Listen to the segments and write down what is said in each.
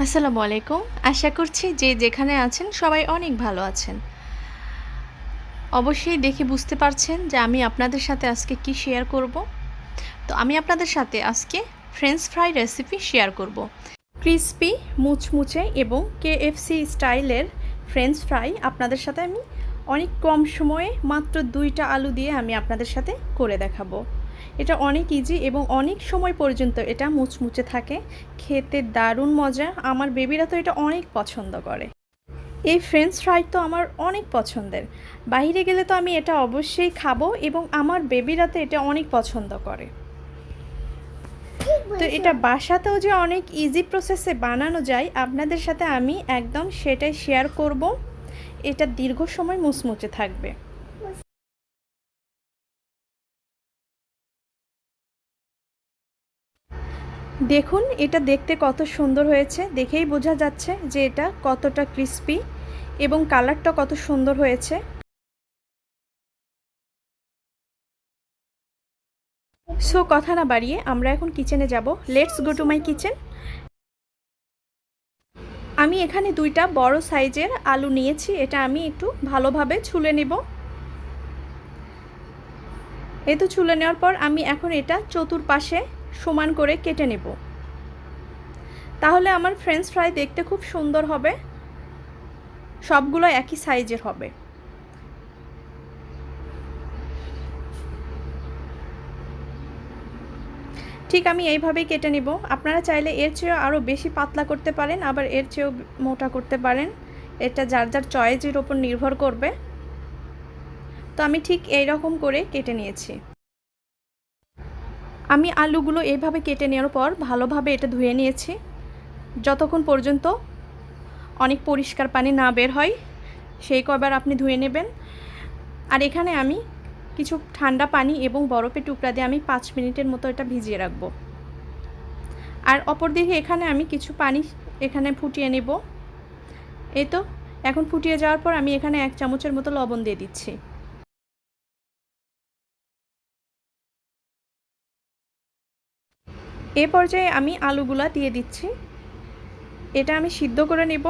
আসসালামু আলাইকুম। আশা করছি যে যেখানে আছেন সবাই অনেক ভালো আছেন। অবশ্যই দেখে বুঝতে পারছেন যে আমি আপনাদের সাথে আজকে কি শেয়ার করব। তো আমি আপনাদের সাথে আজকে ফ্রেঞ্চ ফ্রাই রেসিপি শেয়ার করব। ক্রিসপি, মুচমুচে এবং KFC স্টাইলের ফ্রেঞ্চ ফ্রাই আপনাদের সাথে আমি অনেক কম সময়ে মাত্র 2টা আলু দিয়ে আমি আপনাদের সাথে করে দেখাবো। এটা অনেক ইজি এবং অনেক সময় পর্যন্ত এটা মুচমুচে থাকে, খেতে দারুণ মজা। আমার বেবিরা তো এটা অনেক পছন্দ করে। এই ফ্রেঞ্চ ফ্রাই তো আমার অনেক পছন্দের। বাইরে গেলে তো আমি এটা অবশ্যই খাবো এবং আমার বেবিরা তো এটা অনেক পছন্দ করে। তো এটা বাসাতেও যে অনেক ইজি প্রসেসে বানানো যায় আপনাদের সাথে আমি একদম সেটাই শেয়ার করব। এটা দীর্ঘ সময় মুচমুচে থাকবে। দেখুন এটা দেখতে কত সুন্দর হয়েছে, দেখেই বোঝা যাচ্ছে যে এটা কতটা ক্রিস্পি এবং কালারটা কত সুন্দর হয়েছে। সো কথা না বাড়িয়ে আমরা এখন কিচেনে যাব। Let's go to my kitchen. আমি এখানে 2টা বড় সাইজের আলু নিয়েছি, এটা আমি একটু ভালোভাবে ছুলে নেব। এই তো ছুলে নেওয়ার পর আমি এখন এটা চতুর্পাশে সমান করে কেটে নেব, তাহলে আমার ফ্রেঞ্চ ফ্রাই দেখতে খুব সুন্দর হবে, সবগুলো একই সাইজের হবে। ঠিক আমি এইভাবেই কেটে নিব। আপনারা চাইলে এর চেয়েও আরও বেশি পাতলা করতে পারেন, আবার এর চেয়েও মোটা করতে পারেন। এটা যার যার চয়েসের ওপর নির্ভর করবে। তো আমি ঠিক এই রকম করে কেটে নিয়েছি। আমি আলুগুলো এইভাবে কেটে নেওয়ার পর ভালোভাবে এটা ধুয়ে নিয়েছি, যতক্ষণ পর্যন্ত অনেক পরিষ্কার পানি না বের হয় সেই কবার আপনি ধুয়ে নেবেন। আর এখানে আমি কিছু ঠান্ডা পানি এবং বরফের টুকরা দিয়ে আমি 5 মিনিটের মতো এটা ভিজিয়ে রাখব। আর অপর দিকে এখানে আমি কিছু পানি এখানে ফুটিয়ে নেব। এই তো এখন ফুটিয়ে যাওয়ার পর আমি এখানে 1 চামচের মতো লবণ দিয়ে দিচ্ছি। এ পর্যায়ে আমি আলুগুলা দিয়ে দিচ্ছি। এটা আমি সিদ্ধ করে নেব।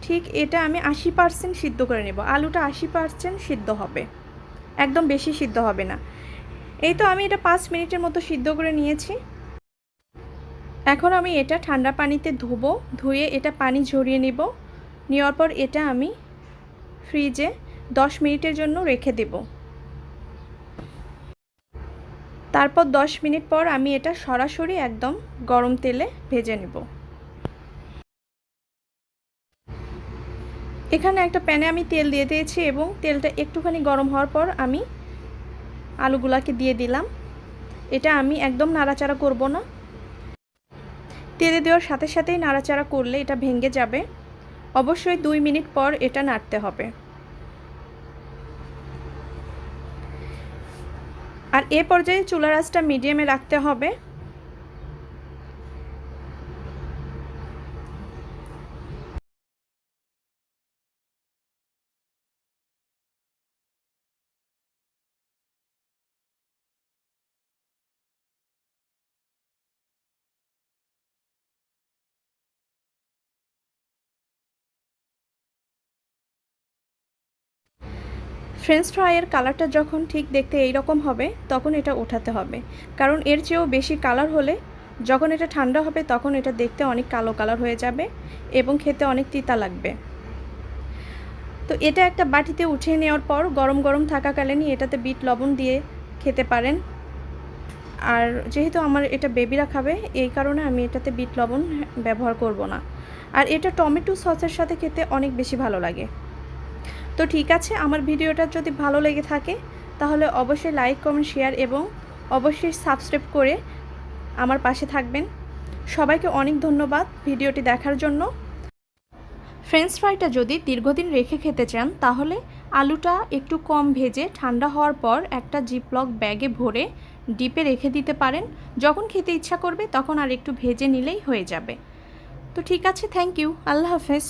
ঠিক এটা আমি 80% সিদ্ধ করে নেব। আলুটা 80% সিদ্ধ হবে, একদম বেশি সিদ্ধ হবে না। এই তো আমি এটা 5 মিনিটের মতো সিদ্ধ করে নিয়েছি। এখন আমি এটা ঠান্ডা পানিতে ধুবো, ধুয়ে এটা পানি ঝরিয়ে নেব। নেওয়ার পর এটা আমি ফ্রিজে 10 মিনিটের জন্য রেখে দেব। তারপর 10 মিনিট পর আমি এটা সরাসরি একদম গরম তেলে ভেজে নেব। এখানে একটা প্যানে আমি তেল দিয়ে দিয়েছি এবং তেলটা একটুখানি গরম হওয়ার পর আমি আলুগুলাকে দিয়ে দিলাম। এটা আমি একদম নাড়াচাড়া করব না, তেলে দেওয়ার সাথে সাথেই নাড়াচাড়া করলে এটা ভেঙে যাবে। অবশ্যই 2 মিনিট পর এটা নাড়তে হবে। আর এ পর্যায়ে চুলার আঁচটা মিডিয়ামে রাখতে হবে। ফ্রেঞ্চ ফ্রাইয়ের কালারটা যখন ঠিক দেখতে এই রকম হবে তখন এটা ওঠাতে হবে, কারণ এর চেয়েও বেশি কালার হলে যখন এটা ঠান্ডা হবে তখন এটা দেখতে অনেক কালো কালার হয়ে যাবে এবং খেতে অনেক তিতা লাগবে। তো এটা একটা বাটিতে উঠিয়ে নেওয়ার পর গরম গরম থাকাকালীনই এটাতে বিট লবণ দিয়ে খেতে পারেন। আর যেহেতু আমার এটা বেবিরা খাবে এই কারণে আমি এটাতে বিট লবণ ব্যবহার করব না। আর এটা টমেটো সসের সাথে খেতে অনেক বেশি ভালো লাগে। তো ঠিক আছে, আমার ভিডিওটা যদি ভালো লেগে থাকে তাহলে অবশ্যই লাইক, কমেন্ট, শেয়ার এবং অবশ্যই সাবস্ক্রাইব করে আমার পাশে থাকবেন। সবাইকে অনেক ধন্যবাদ ভিডিওটি দেখার জন্য। ফ্রেঞ্চ ফ্রাইটা যদি দীর্ঘদিন রেখে খেতে চান তাহলে আলুটা একটু কম ভেজে ঠান্ডা হওয়ার পর একটা জিপলক ব্যাগে ভরে ডিপে রেখে দিতে পারেন। যখন খেতে ইচ্ছা করবে তখন আর একটু ভেজে নিলেই হয়ে যাবে। তো ঠিক আছে, থ্যাংক ইউ, আল্লাহ হাফেজ।